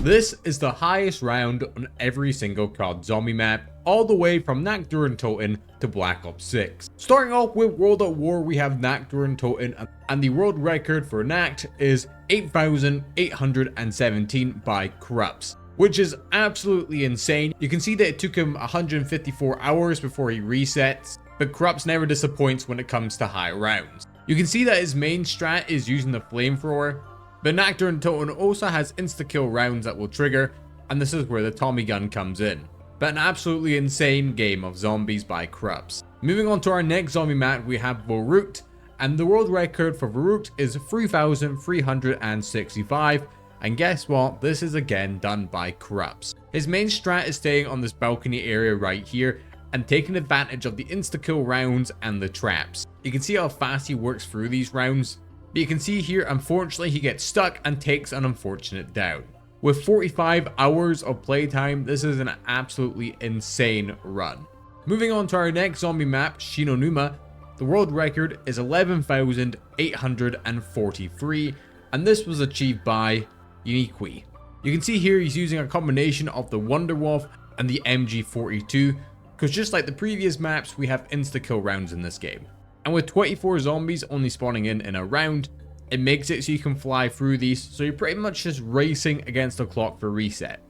This is the highest round on every single COD zombie map, all the way from Toten to Black Ops 6. Starting off with World at War, we have Toten, and the world record for NACT is 8,817 by Corrupts, which is absolutely insane. You can see that it took him 154 hours before he resets, but Corrupts never disappoints when it comes to high rounds. You can see that his main strat is using the flamethrower, but Toten also has insta-kill rounds that will trigger, and this is where the Tommy gun comes in. But an absolutely insane game of zombies by Corrupts. Moving on to our next zombie map, we have WAW, and the world record for WAW is 3,365, and guess what? This is again done by Corrupts. His main strat is staying on this balcony area right here, and taking advantage of the insta-kill rounds and the traps. You can see how fast he works through these rounds, but you can see here, unfortunately, he gets stuck and takes an unfortunate down. With 45 hours of playtime, this is an absolutely insane run. Moving on to our next zombie map, Numa, the world record is 11,843, and this was achieved by Uniqui. You can see here he's using a combination of the WAW and the MG42, because just like the previous maps, we have insta-kill rounds in this game. And with 24 zombies only spawning in a round, it makes it so you can fly through these, so you're pretty much just racing against the clock for reset.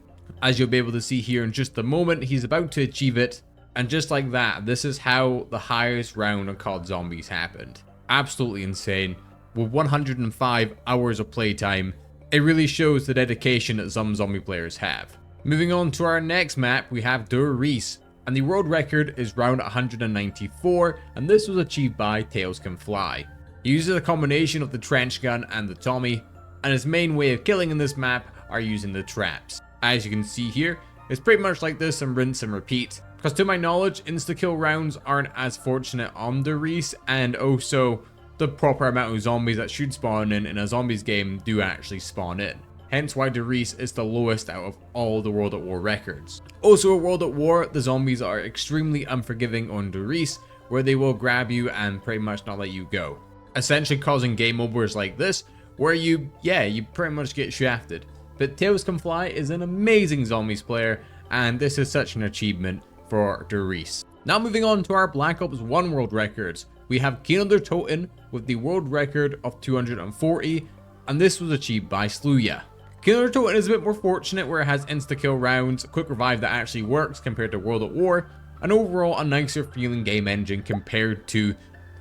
As you'll be able to see here in just a moment, he's about to achieve it, and just like that, this is how the highest round of COD Zombies happened. Absolutely insane. With 105 hours of playtime, it really shows the dedication that some zombie players have. Moving on to our next map, we have Riese, and the world record is round 194, and this was achieved by Tails Can Fly. He uses a combination of the trench gun and the Tommy, and his main way of killing in this map are using the traps. As you can see here, it's pretty much like this and rinse and repeat, because to my knowledge, insta-kill rounds aren't as fortunate on Riese, and also the proper amount of zombies that should spawn in a zombies game do actually spawn in. Hence why Riese is the lowest out of all the World at War records. Also at World at War, the zombies are extremely unforgiving on Riese, where they will grab you and pretty much not let you go, essentially causing game overs like this, where you pretty much get shafted. But Tails Can Fly is an amazing zombies player, and this is such an achievement for Riese. Now moving on to our Black Ops 1 world records, we have Toten with the world record of 240, and this was achieved by Sluya. Toten is a bit more fortunate, where it has insta-kill rounds, quick revive that actually works compared to World at War, and overall a nicer feeling game engine compared to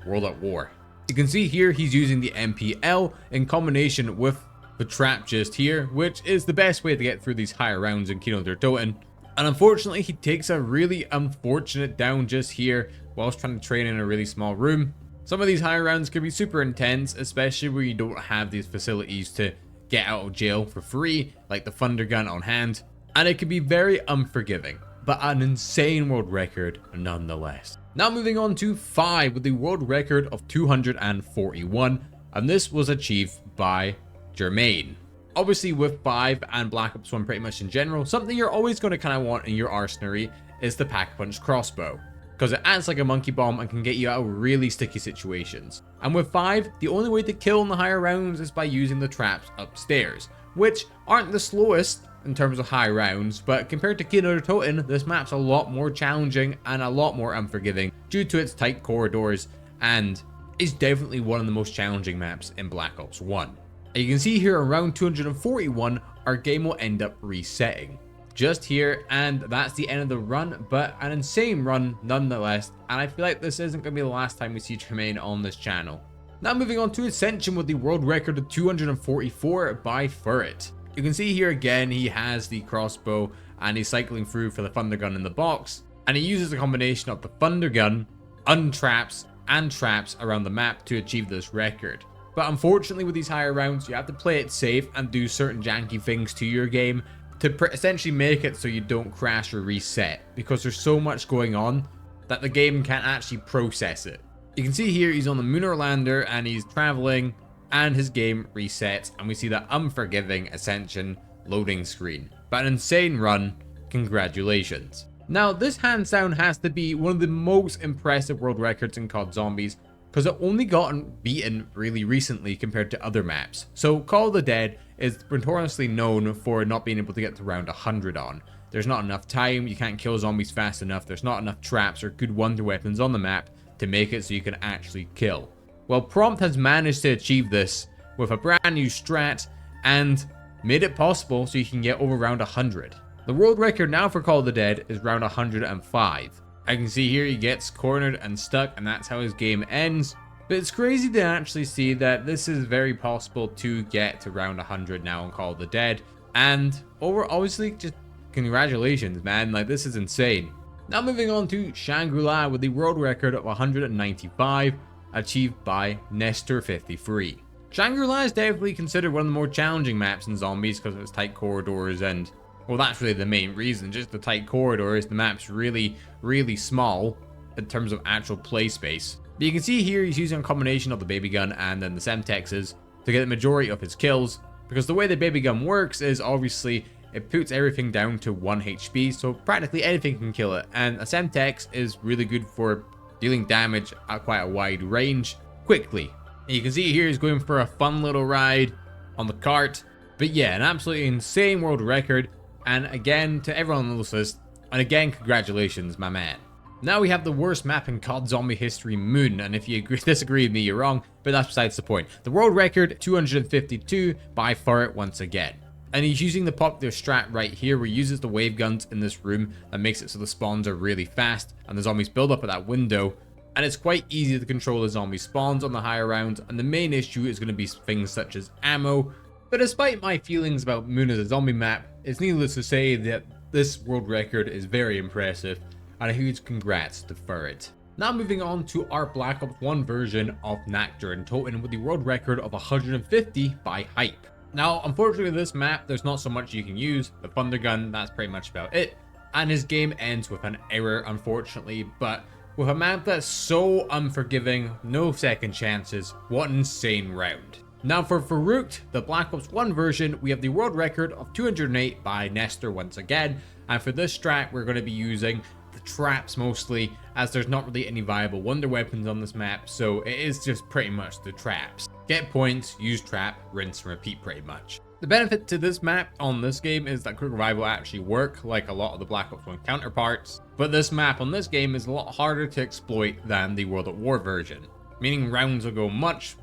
World at War. You can see here he's using the MPL in combination with the trap just here, which is the best way to get through these higher rounds in Toten. And unfortunately, he takes a really unfortunate down just here whilst trying to train in a really small room. Some of these higher rounds can be super intense, especially where you don't have these facilities to get out of jail for free, like the Thunder Gun on hand, and it can be very unforgiving, but an insane world record nonetheless. Now moving on to 5 with the world record of 241, and this was achieved by Jermaine. Obviously with 5 and Black Ops 1 pretty much in general, something you're always going to kind of want in your arsenal is the Pack-a-Punch crossbow, because it acts like a monkey bomb and can get you out of really sticky situations. And with 5, the only way to kill in the higher rounds is by using the traps upstairs, which aren't the slowest in terms of high rounds, but compared to Toten, this map's a lot more challenging and a lot more unforgiving due to its tight corridors, and is definitely one of the most challenging maps in Black Ops 1. And you can see here around 241, our game will end up resetting just here, and that's the end of the run, but an insane run nonetheless, and I feel like this isn't going to be the last time we see Jermaine on this channel. Now moving on to Ascension with the world record of 244 by Furret. You can see here again he has the crossbow and he's cycling through for the Thunder Gun in the box, and he uses a combination of the Thunder Gun, untraps, and traps around the map to achieve this record. But unfortunately with these higher rounds, you have to play it safe and do certain janky things to your game to essentially make it so you don't crash or reset, because there's so much going on that the game can't actually process it. You can see here he's on the Lunar Lander and he's traveling, and his game resets, and we see that unforgiving Ascension loading screen. But an insane run, congratulations. Now this hands down has to be one of the most impressive world records in COD Zombies, because it only gotten beaten really recently compared to other maps. So Call of the Dead is notoriously known for not being able to get to round 100 on. There's not enough time, you can't kill zombies fast enough, there's not enough traps or good wonder weapons on the map to make it so you can actually kill. Well, Prompt has managed to achieve this with a brand new strat and made it possible so you can get over round 100. The world record now for Call of the Dead is round 105. I can see here he gets cornered and stuck, and that's how his game ends. But it's crazy to actually see that this is very possible to get to round 100 now on Call of the Dead. And obviously, just congratulations, man. Like, this is insane. Now moving on to Shangri-La with the world record of 195, achieved by Nestor53. Shangri-La is definitely considered one of the more challenging maps in Zombies because of its tight corridors and, well, that's really the main reason, just the tight corridors. The map's really small in terms of actual play space. But you can see here he's using a combination of the baby gun and then the Semtexes to get the majority of his kills, because the way the baby gun works is obviously it puts everything down to 1 HP, so practically anything can kill it, and a Semtex is really good for dealing damage at quite a wide range quickly. And you can see here he's going for a fun little ride on the cart. But yeah, an absolutely insane world record. And again, to everyone on this list, and again, congratulations, my man. Now we have the worst map in COD zombie history, Moon, and if you disagree with me, you're wrong, but that's besides the point. The world record, 252, by far once again. And he's using the popular strat right here, where he uses the wave guns in this room that makes it so the spawns are really fast, and the zombies build up at that window. And it's quite easy to control the zombie spawns on the higher rounds, and the main issue is going to be things such as ammo. But despite my feelings about Moon as a zombie map, it's needless to say that this world record is very impressive, and a huge congrats to Furret. Now moving on to our Black Ops 1 version of Nakter and Toten with the world record of 150 by Hype. Now, unfortunately this map, there's not so much you can use. The Thunder Gun, that's pretty much about it. And his game ends with an error, unfortunately, but with a map that's so unforgiving, no second chances, what an insane round. Now for Farouk, the Black Ops 1 version, we have the world record of 208 by Nestor once again, and for this strat we're going to be using the traps mostly, as there's not really any viable wonder weapons on this map, so it is just pretty much the traps. Get points, use trap, rinse and repeat pretty much. The benefit to this map on this game is that quick revival actually work like a lot of the Black Ops 1 counterparts, but this map on this game is a lot harder to exploit than the World at War version, meaning rounds will go much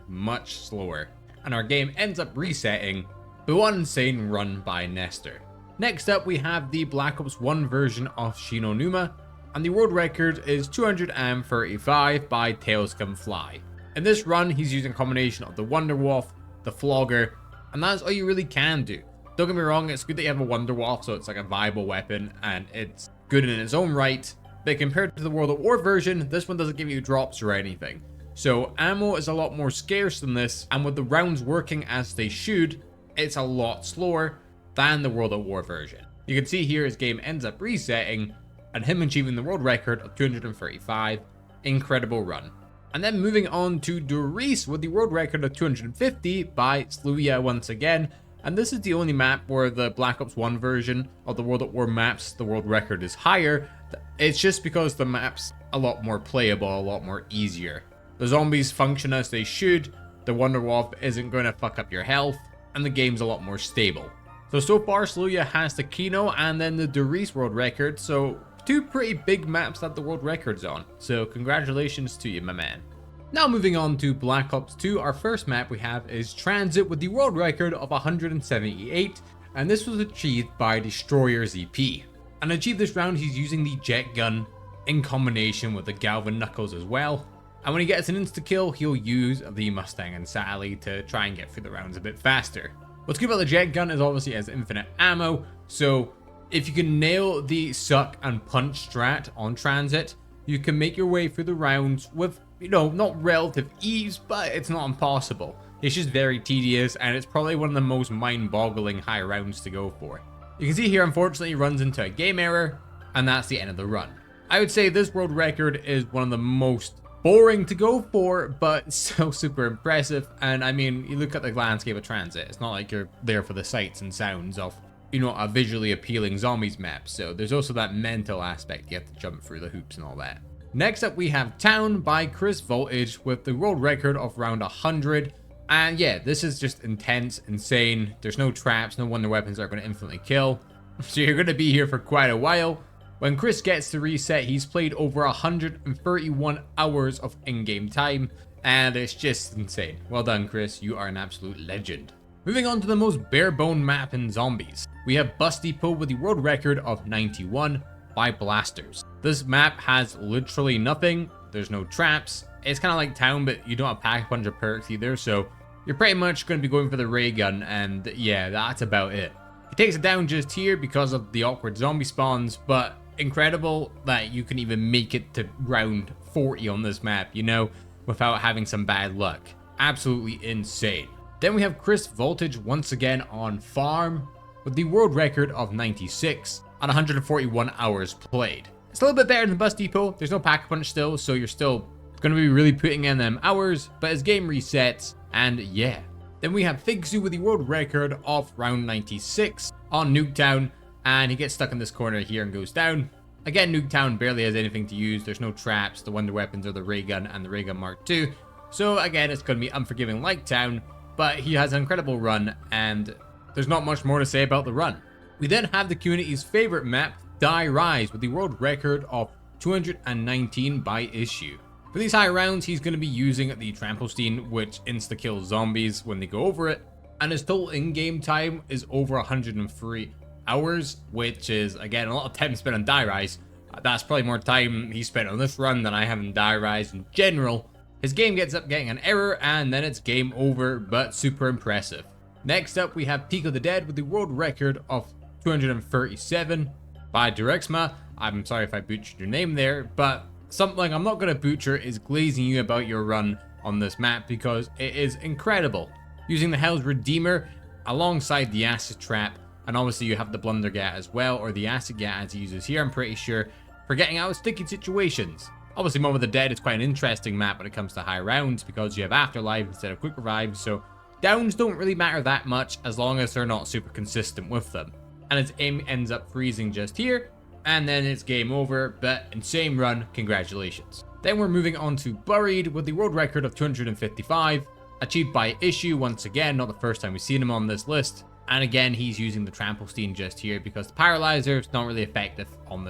slower, and our game ends up resetting, but one insane run by Nestor. Next up we have the Black Ops 1 version of Shino Numa, and the world record is 235 by Tails Come Fly. In this run he's using a combination of the Wonder Wolf, the Flogger, and that's all you really can do. Don't get me wrong, it's good that you have a Wonder Wolf, so it's like a viable weapon, and it's good in its own right, but compared to the World at War version, this one doesn't give you drops or anything. So ammo is a lot more scarce than this, and with the rounds working as they should, it's a lot slower than the World at War version. You can see here his game ends up resetting, and him achieving the world record of 235. Incredible run. And then moving on to Riese with the world record of 250 by Sluya once again. And this is the only map where the Black Ops 1 version of the World at War maps, the world record is higher. It's just because the map's a lot more playable, a lot more easier. The zombies function as they should, the Wonder Wolf isn't going to fuck up your health, and the game's a lot more stable. So far Sluya has the Kino and then the Riese world record, so two pretty big maps that the world record's on. So congratulations to you, my man. Now moving on to Black Ops 2, our first map we have is Transit with the world record of 178, and this was achieved by Destroyer ZP. And to achieve this round he's using the jet gun in combination with the Galvan Knuckles as well. And when he gets an insta-kill, he'll use the Mustang and Sally to try and get through the rounds a bit faster. What's good about the jet gun is obviously it has infinite ammo, so if you can nail the suck and punch strat on Transit, you can make your way through the rounds with, you know, not relative ease, but it's not impossible. It's just very tedious, and it's probably one of the most mind-boggling high rounds to go for. You can see here, unfortunately, he runs into a game error, and that's the end of the run. I would say this world record is one of the most boring to go for, but so super impressive. And I mean, you look at the landscape of Transit, it's not like you're there for the sights and sounds of, you know, a visually appealing zombies map. So there's also that mental aspect, you have to jump through the hoops and all that. Next up, we have Town by Chris Voltage with the world record of around 100. And yeah, this is just intense, insane. There's no traps, no wonder weapons that are going to infinitely kill. So you're going to be here for quite a while. When Chris gets to reset, he's played over 131 hours of in-game time. And it's just insane. Well done, Chris. You are an absolute legend. Moving on to the most bare-bone map in Zombies. We have Bus Depot with the world record of 91 by Blasters. This map has literally nothing. There's no traps. It's kind of like Town, but you don't have pack a bunch of perks either, so you're pretty much going to be going for the ray gun, and yeah, that's about it. He takes it down just here because of the awkward zombie spawns, but incredible that you can even make it to round 40 on this map, you know, without having some bad luck. Absolutely insane. Then we have Chris Voltage once again on Farm with the world record of 96 on 141 hours played. It's a little bit better than Bus Depot. There's no pack punch still, so you're still going to be really putting in them hours, but his game resets, and yeah. Then we have Figsu with the world record of round 96 on Nuketown, and he gets stuck in this corner here and goes down. Again, Nuketown barely has anything to use. There's no traps. The wonder weapons are the ray gun and the ray gun Mark II. So again, it's going to be unforgiving like Town, but he has an incredible run, and there's not much more to say about the run. We then have the community's favorite map, Die Rise, with the world record of 219 by issue. For these high rounds, he's going to be using the Trampoline, which insta-kills zombies when they go over it, and his total in-game time is over 103 hours, which is, again, a lot of time spent on Die Rise. That's probably more time he spent on this run than I have in Die Rise in general. His game gets up getting an error, and then it's game over, but super impressive. Next up, we have Peak of the Dead with the world record of 237 by Direxma. I'm sorry if I butchered your name there, but something I'm not going to butcher is glazing you about your run on this map because it is incredible. Using the Hell's Redeemer alongside the Acid Trap, and obviously you have the Blundergat as well, or the Acid Gat as he uses here, I'm pretty sure, for getting out of sticky situations. Obviously, Mob of the Dead is quite an interesting map when it comes to high rounds because you have Afterlife instead of Quick Revive, so downs don't really matter that much as long as they're not super consistent with them. And his aim ends up freezing just here, and then it's game over, but insane run, congratulations. Then we're moving on to Buried with the world record of 255, achieved by Issue once again, not the first time we've seen him on this list. And again, he's using the Trampoline just here because the Paralyzer is not really effective on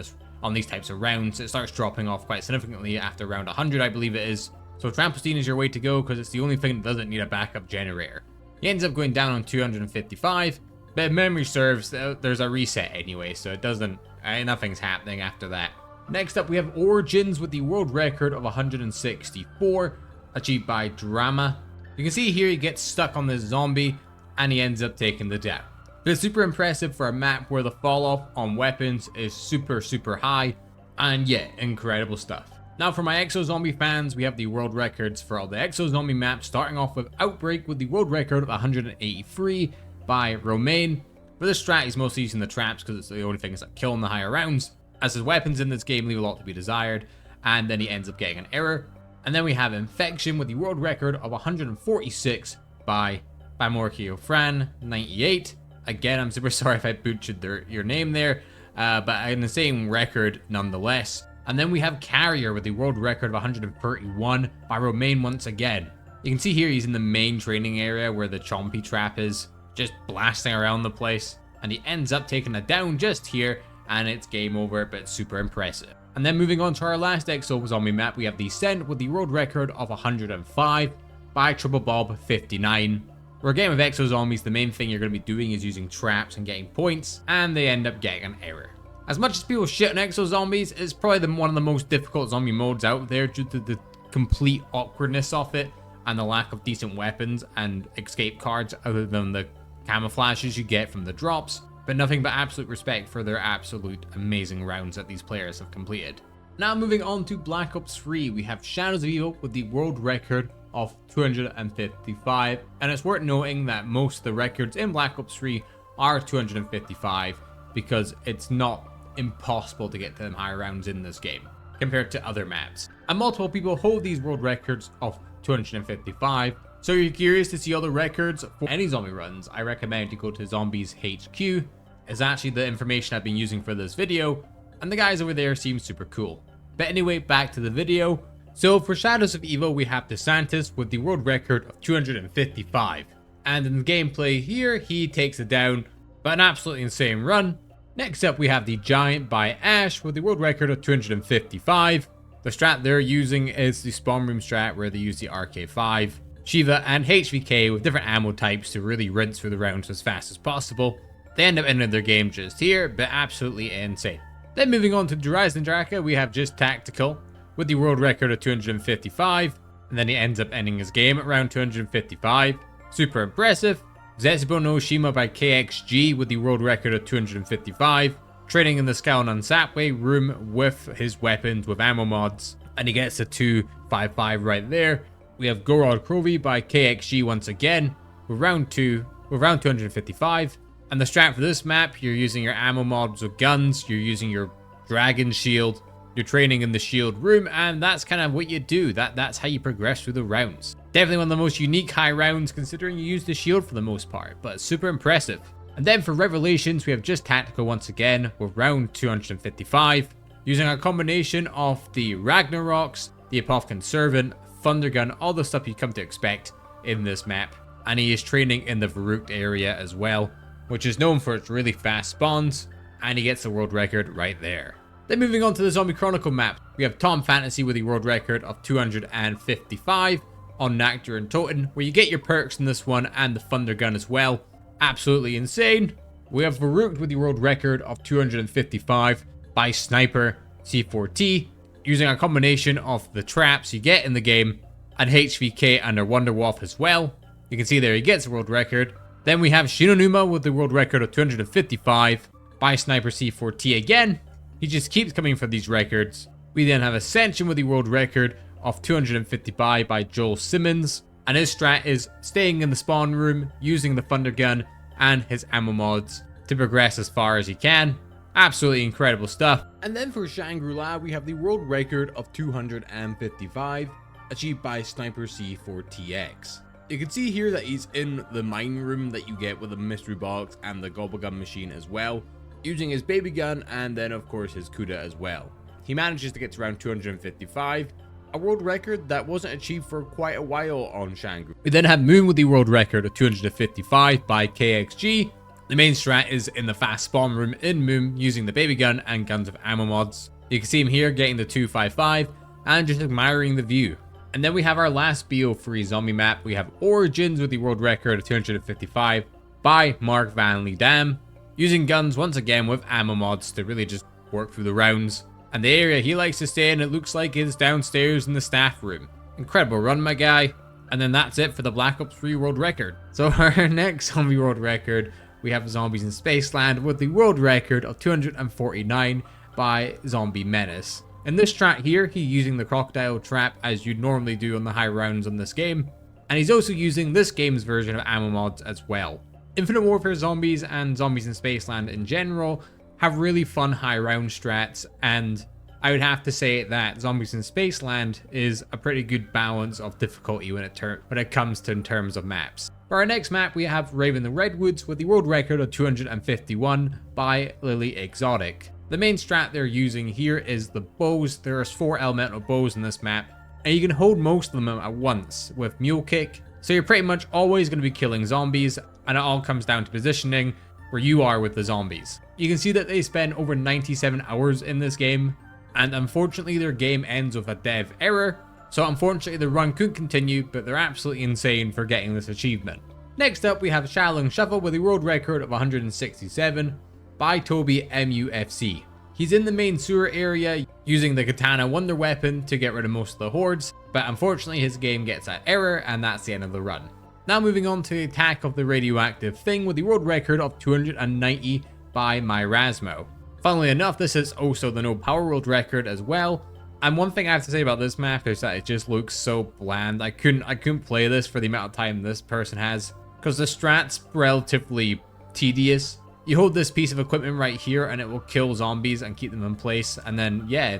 these types of rounds. It starts dropping off quite significantly after round 100, I believe it is. So Trampoline is your way to go because it's the only thing that doesn't need a backup generator. He ends up going down on 255, but if memory serves, there's a reset anyway, so it doesn't, nothing's happening after that. Next up, we have Origins with the world record of 164, achieved by Drama. You can see here he gets stuck on this zombie, and he ends up taking the down. But it's super impressive for a map where the fall off on weapons is super high, and yeah, incredible stuff. Now for my Exo Zombie fans, we have the world records for all the Exo Zombie maps, starting off with Outbreak with the world record of 183 by Romain. For this strat, he's mostly using the traps because it's the only thing that's killing the higher rounds, as his weapons in this game leave a lot to be desired, and then he ends up getting an error. And then we have Infection with the world record of 146 by Morkio Fran 98. Again, I'm super sorry if I butchered your name there, but in the same record nonetheless. And then we have Carrier with the world record of 131 by Romain once again. You can see here he's in the main training area where the Chompy Trap is, just blasting around the place. And he ends up taking it down just here, and it's game over, but super impressive. And then moving on to our last Exo Zombie map, we have the Ascent with the world record of 105 by Triple Bob 59. For a game of Exo Zombies, the main thing you're going to be doing is using traps and getting points, and they end up getting an error. As much as people shit on Exo Zombies, it's probably one of the most difficult zombie modes out there due to the complete awkwardness of it and the lack of decent weapons and escape cards other than the camouflages you get from the drops, but nothing but absolute respect for their absolute amazing rounds that these players have completed. Now moving on to Black Ops 3, we have Shadows of Evil with the world record of 255, and it's worth noting that most of the records in Black Ops 3 are 255 because it's not impossible to get to them higher rounds in this game compared to other maps, and multiple people hold these world records of 255. So if you're curious to see other records for any zombie runs, I recommend you go to Zombies HQ. It's actually the information I've been using for this video, and the guys over there seem super cool. But anyway, back to the video. So for Shadows of Evil, we have DeSantis with the world record of 255. And in the gameplay here, he takes it down, but an absolutely insane run. Next up, we have the Giant by Ash with the world record of 255. The strat they're using is the spawn room strat where they use the RK5, Shiva, and HVK with different ammo types to really rinse through the rounds as fast as possible. They end up ending their game just here, but absolutely insane. Then moving on to Horizon Draka, we have just Tactical with the world record of 255, and then he ends up ending his game at around 255. Super impressive. Zetsubo no Shima by KXG with the world record of 255, training in the Skeleton Sapway room with his weapons with ammo mods, and he gets a 255 right there. We have Gorod Krovi by KXG once again with round 255. And the strat for this map, you're using your ammo mods with guns, you're using your dragon shield, you're training in the shield room, and that's kind of what you do. That's how you progress through the rounds. Definitely one of the most unique high rounds considering you use the shield for the most part, but super impressive. And then for Revelations, we have just Tactical once again with round 255, using a combination of the Ragnaroks, the Apothicon Servant, Thundergun, all the stuff you come to expect in this map. And he is training in the Varukh area as well, which is known for its really fast spawns, and he gets the world record right there. Then moving on to the Zombie Chronicle map, we have Tom Fantasy with the world record of 255 on Nectar and Totem, where you get your perks in this one and the Thunder Gun as well. Absolutely insane. We have Varukh with the world record of 255 by Sniper C4T, using a combination of the traps you get in the game and HVK and their Wonder Wolf as well. You can see there he gets the world record. Then we have Numa with the world record of 255 by Sniper C4T again. He just keeps coming for these records. We then have Ascension with the world record of 255 by Joel Simmons. And his strat is staying in the spawn room, using the Thunder Gun and his ammo mods to progress as far as he can. Absolutely incredible stuff. And then for Shangri-La, we have the world record of 255, achieved by Sniper C4TX. You can see here that he's in the mine room that you get with the mystery box and the gobblegum machine as well, using his baby gun and then of course his Kuda as well. He manages to get to around 255, a world record that wasn't achieved for quite a while on Shangri. We then have Moon with the world record of 255 by KXG. The main strat is in the fast spawn room in Moon, using the baby gun and guns of ammo mods. You can see him here getting the 255 and just admiring the view. And then we have our last BO3 zombie map. We have Origins with the world record of 255 by Mark Van Lee Dam, using guns once again with ammo mods to really just work through the rounds. And the area he likes to stay in, it looks like, is downstairs in the staff room. Incredible run, my guy. And then that's it for the Black Ops 3 world record. So our next zombie world record, we have Zombies in Spaceland with the world record of 249 by Zombie Menace. In this strat here, he's using the crocodile trap as you'd normally do on the high rounds on this game. And he's also using this game's version of ammo mods as well. Infinite Warfare Zombies and Zombies in Spaceland in general have really fun high round strats, and I would have to say that Zombies in Spaceland is a pretty good balance of difficulty when it comes to in terms of maps. For our next map, we have Raven the Redwoods with the world record of 251 by Lily Exotic. The main strat they're using here is the bows. There's 4 elemental bows in this map, and you can hold most of them at once with Mule Kick. So you're pretty much always going to be killing zombies, and it all comes down to positioning where you are with the zombies. You can see that they spend over 97 hours in this game, and unfortunately their game ends with a dev error. So unfortunately the run could continue, but they're absolutely insane for getting this achievement. Next up we have Shalong Shuffle with a world record of 167 by Toby MUFC. He's in the main sewer area using the Katana Wonder Weapon to get rid of most of the hordes, but unfortunately his game gets that error and that's the end of the run. Now moving on to the Attack of the Radioactive Thing with the world record of 290 by Myrasmo. Funnily enough, this is also the No Power world record as well. And one thing I have to say about this map is that it just looks so bland. I couldn't play this for the amount of time this person has, because the strat's relatively tedious. You hold this piece of equipment right here and it will kill zombies and keep them in place, and then yeah,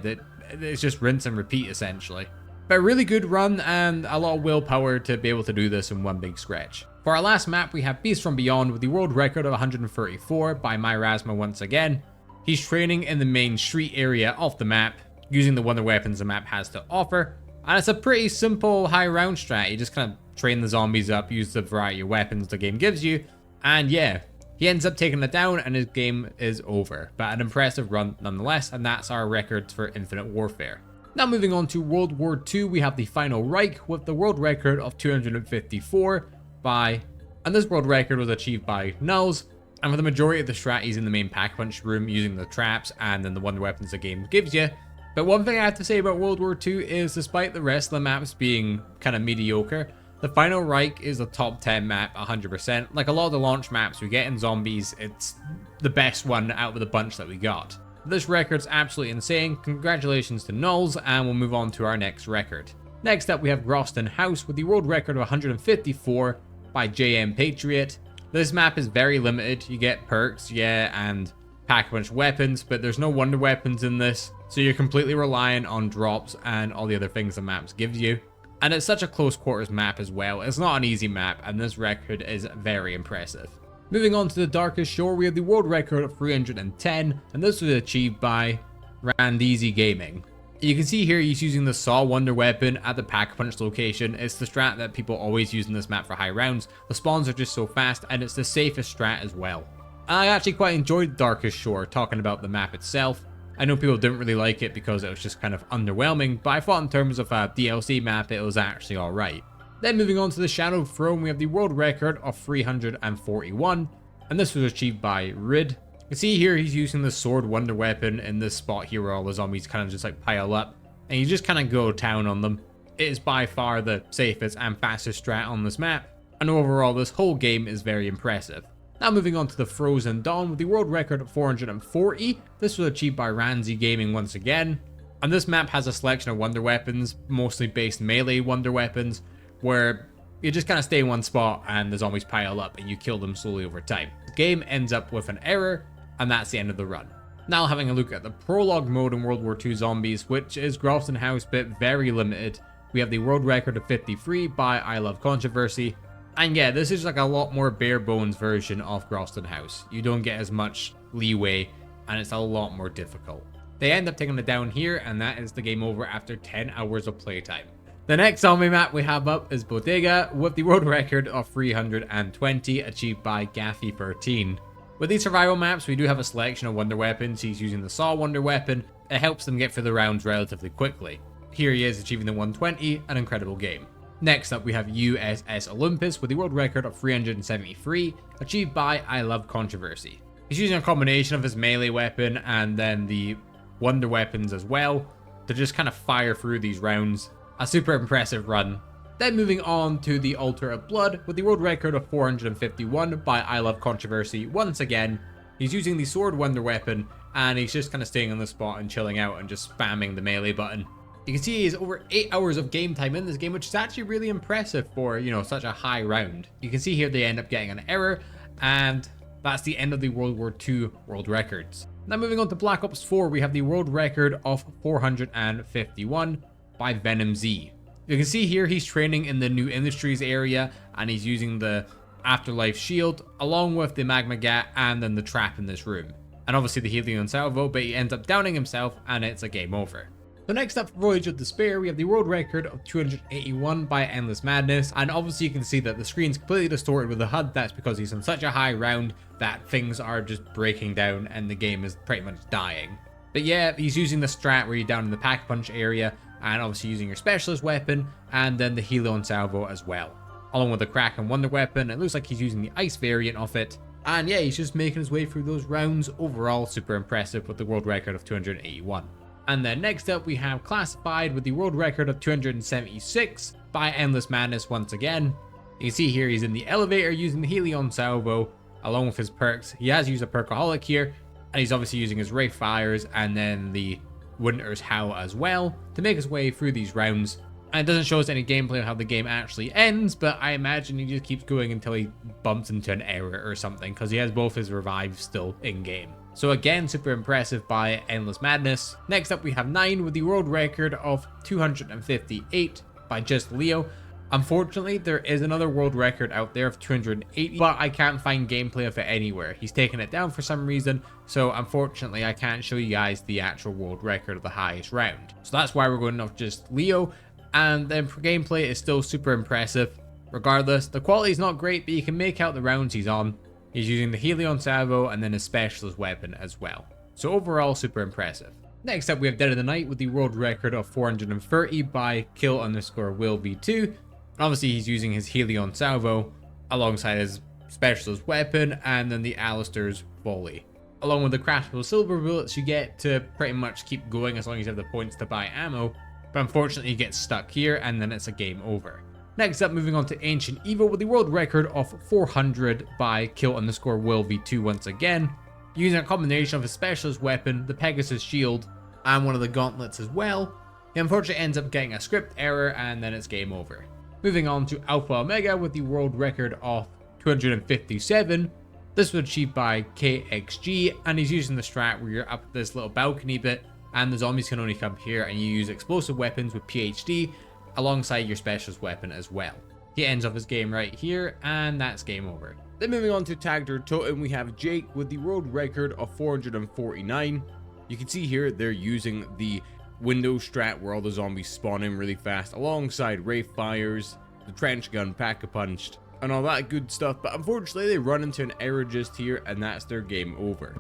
it's just rinse and repeat essentially. But a really good run and a lot of willpower to be able to do this in one big stretch. For our last map, we have Beast from Beyond with the world record of 134 by Myrasmo once again. He's training in the main street area of the map, using the wonder weapons the map has to offer. And it's a pretty simple high round strat. You just kind of train the zombies up, use the variety of weapons the game gives you, and yeah, he ends up taking it down and his game is over. But an impressive run nonetheless, and that's our records for Infinite Warfare. Now moving on to World War II, we have the final Reich with the world record of 254 and this world record was achieved by Nulls, and for the majority of the strategies in the main pack-punch room using the traps and then the wonder weapons the game gives you. But one thing I have to say about World War II is despite the rest of the maps being kind of mediocre, the final Reich is a top 10 map 100%. Like a lot of the launch maps we get in Zombies, it's the best one out of the bunch that we got. This record's absolutely insane. Congratulations to Nulls, and we'll move on to our next record. Next up we have Groston House with the world record of 154 by JM Patriot. This map is very limited. You get perks, yeah, and pack-a-punch weapons, but there's no wonder weapons in this, so you're completely reliant on drops and all the other things the maps gives you. And it's such a close quarters map as well. It's not an easy map, and this record is very impressive. Moving on to the Darkest Shore, we have the world record of 310, and this was achieved by Riese Gaming. You can see here he's using the Saw Wonder Weapon at the Pack-a-Punch location. It's the strat that people always use in this map for high rounds. The spawns are just so fast, and it's the safest strat as well. I actually quite enjoyed Darkest Shore, talking about the map itself. I know people didn't really like it because it was just kind of underwhelming, but I thought in terms of a DLC map it was actually alright. Then moving on to the Shadow Throne, we have the world record of 341, and this was achieved by Riese. You can see here he's using the sword wonder weapon in this spot here where all the zombies kind of just like pile up, and you just kind of go town on them. It is by far the safest and fastest strat on this map, and overall this whole game is very impressive. Now moving on to the Frozen Dawn with the world record of 440. This was achieved by Riese Gaming once again. And this map has a selection of wonder weapons, mostly based melee wonder weapons, where you just kind of stay in one spot and the zombies pile up and you kill them slowly over time. The game ends up with an error, and that's the end of the run. Now having a look at the prologue mode in World War II Zombies, which is Groston House but very limited. We have the world record of 53 by I Love Controversy. And yeah, this is like a lot more bare bones version of Groston House. You don't get as much leeway, and it's a lot more difficult. They end up taking it down here, and that is the game over after 10 hours of playtime. The next zombie map we have up is Bodega with the world record of 320 achieved by Gaffy13. With these survival maps, we do have a selection of wonder weapons. He's using the Saw Wonder Weapon. It helps them get through the rounds relatively quickly. Here he is achieving the 120, an incredible game. Next up we have USS Olympus with the world record of 373 achieved by I Love Controversy. He's using a combination of his melee weapon and then the wonder weapons as well to just kind of fire through these rounds. A super impressive run. Then moving on to the Altar of Blood with the world record of 451 by I Love Controversy once again. He's using the sword wonder weapon and he's just kind of staying on the spot and chilling out and just spamming the melee button. You can see he has over 8 hours of game time in this game, which is actually really impressive for, you know, such a high round. You can see here they end up getting an error, and that's the end of the World War II world records. Now moving on to Black Ops 4, we have the world record of 451 by Venom Z. You can see here he's training in the New Industries area, and he's using the Afterlife shield, along with the Magma Gat and then the trap in this room. And obviously the Helion Salvo, but he ends up downing himself, and it's a game over. So next up for Voyage of Despair, we have the world record of 281 by Endless Madness, and obviously you can see that the screen's completely distorted with the HUD. That's because he's on such a high round that things are just breaking down and the game is pretty much dying. But yeah, he's using the strat where you're down in the Pack-a-Punch area, and obviously using your specialist weapon, and then the Helion Salvo as well. Along with the Kraken Wonder Weapon, it looks like he's using the Ice variant of it. And yeah, he's just making his way through those rounds. Overall, super impressive with the world record of 281. And then next up we have Classified with the world record of 276 by Endless Madness once again. You can see here he's in the elevator using the Helion Salvo along with his perks. He has used a Perkaholic here, and he's obviously using his Ray Fires and then the Winter's Howl as well to make his way through these rounds. And it doesn't show us any gameplay of how the game actually ends, but I imagine he just keeps going until he bumps into an error or something, because he has both his revives still in game. So again, super impressive by Endless Madness. Next up we have 9 with the world record of 258 by Just Leo. Unfortunately, there is another world record out there of 280, but I can't find gameplay of it anywhere. He's taken it down for some reason, so unfortunately I can't show you guys the actual world record of the highest round. So that's why we're going off just Leo, and then for gameplay it's still super impressive. Regardless, the quality is not great, but you can make out the rounds he's on. He's using the Helion Salvo and then his specialist weapon as well. So overall, super impressive. Next up, we have Dead of the Night with the world record of 430 by kill_will_v2. Obviously, he's using his Helion Salvo alongside his specialist weapon and then the Alistair's volley. Along with the craftable silver bullets, you get to pretty much keep going as long as you have the points to buy ammo. But unfortunately, you get stuck here and then it's a game over. Next up, moving on to Ancient Evil with the world record of 400 by kill_will_v2 once again. Using a combination of his specialist weapon, the Pegasus shield, and one of the gauntlets as well. He unfortunately ends up getting a script error and then it's game over. Moving on to Alpha Omega with the world record of 257. This was achieved by KXG, and he's using the strat where you're up this little balcony bit and the zombies can only come here, and you use explosive weapons with PhD alongside your specialist weapon as well. He ends off his game right here, and that's game over. Then moving on to Tagged or Totem, we have Jake with the world record of 449. You can see here they're using the window strat where all the zombies spawn in really fast alongside Wraith Fires, the Trench Gun, Pack-a-Punched, and all that good stuff, but unfortunately they run into an error just here and that's their game over.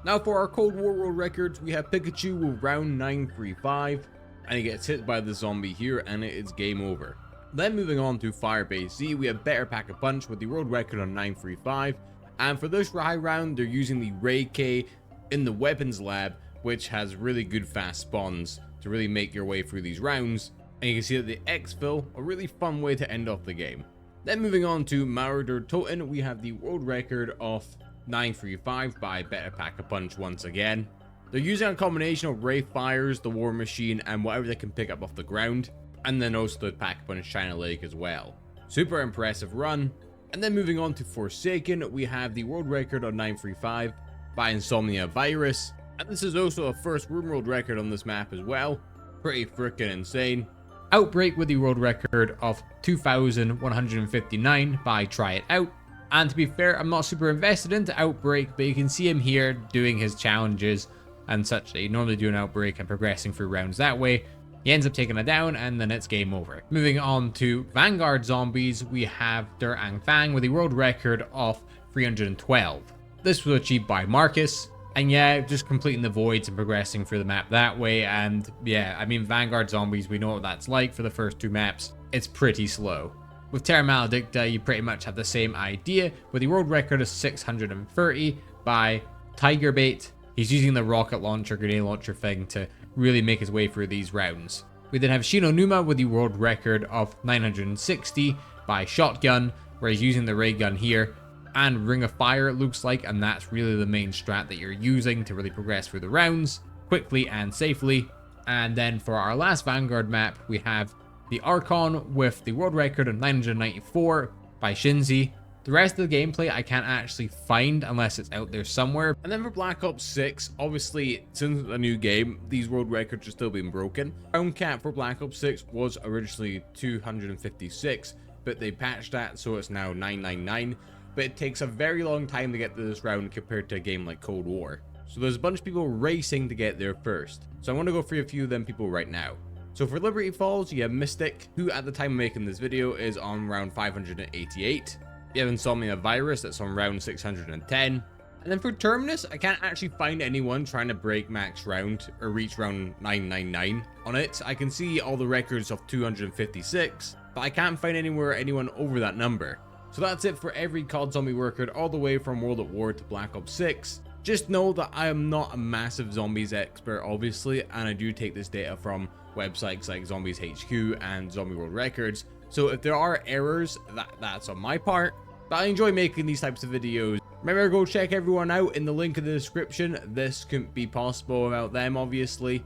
Now for our Cold War world records, we have Pikachu with round 935, and he gets hit by the zombie here and it is game over. Then moving on to Firebase Z, we have Better Pack-a-Punch with the world record on 935, and for this high round they're using the Ray K in the weapons lab, which has really good fast spawns to really make your way through these rounds, and you can see that the exfil, a really fun way to end off the game. Then moving on to Marauder Totem, we have the world record of 935 by Better Pack-a-Punch once again. They're using a combination of Wraith Fires, the War Machine, and whatever they can pick up off the ground, and then also the Pack-a-Punch China Lake as well. Super impressive run. And then moving on to Forsaken, we have the world record on 935 by Insomnia Virus, and this is also a first room world record on this map as well. Pretty freaking insane. Outbreak with the world record of 2159 by Try It Out. And to be fair, I'm not super invested into Outbreak, but you can see him here doing his challenges and such. They normally do an Outbreak and progressing through rounds that way. He ends up taking it down and then it's game over. Moving on to Vanguard Zombies, we have Der Ang Fang with a world record of 312. This was achieved by Marcus. And yeah, just completing the voids and progressing through the map that way. And yeah, I mean, Vanguard Zombies, we know what that's like for the first two maps. It's pretty slow. With Terra Maledicta, you pretty much have the same idea, with the world record of 630 by Tigerbait. He's using the rocket launcher, grenade launcher thing to really make his way through these rounds. We then have Shino Numa with the world record of 960 by Shotgun, where he's using the ray gun here. And Ring of Fire, it looks like, and that's really the main strat that you're using to really progress through the rounds quickly and safely. And then for our last Vanguard map, we have the Archon with the world record of 994 by Shinzi. The rest of the gameplay I can't actually find unless it's out there somewhere. And then for Black Ops 6, obviously, since it's a new game, these world records are still being broken. Round cap for Black Ops 6 was originally 256, but they patched that, so it's now 999. But it takes a very long time to get to this round compared to a game like Cold War. So there's a bunch of people racing to get there first. So I want to go through a few of them people right now. So for Liberty Falls, you have Mystic, who at the time of making this video is on round 588. You have Insomnia Virus, that's on round 610. And then for Terminus, I can't actually find anyone trying to break max round or reach round 999 on it. I can see all the records of 256, but I can't find anyone over that number. So that's it for every COD zombie record all the way from World at War to Black Ops 6. Just know that I am not a massive zombies expert, obviously, and I do take this data from websites like Zombies HQ and Zombie World Records. So if there are errors, that's on my part. But I enjoy making these types of videos. Remember, go check everyone out in the link in the description. This couldn't be possible without them, obviously.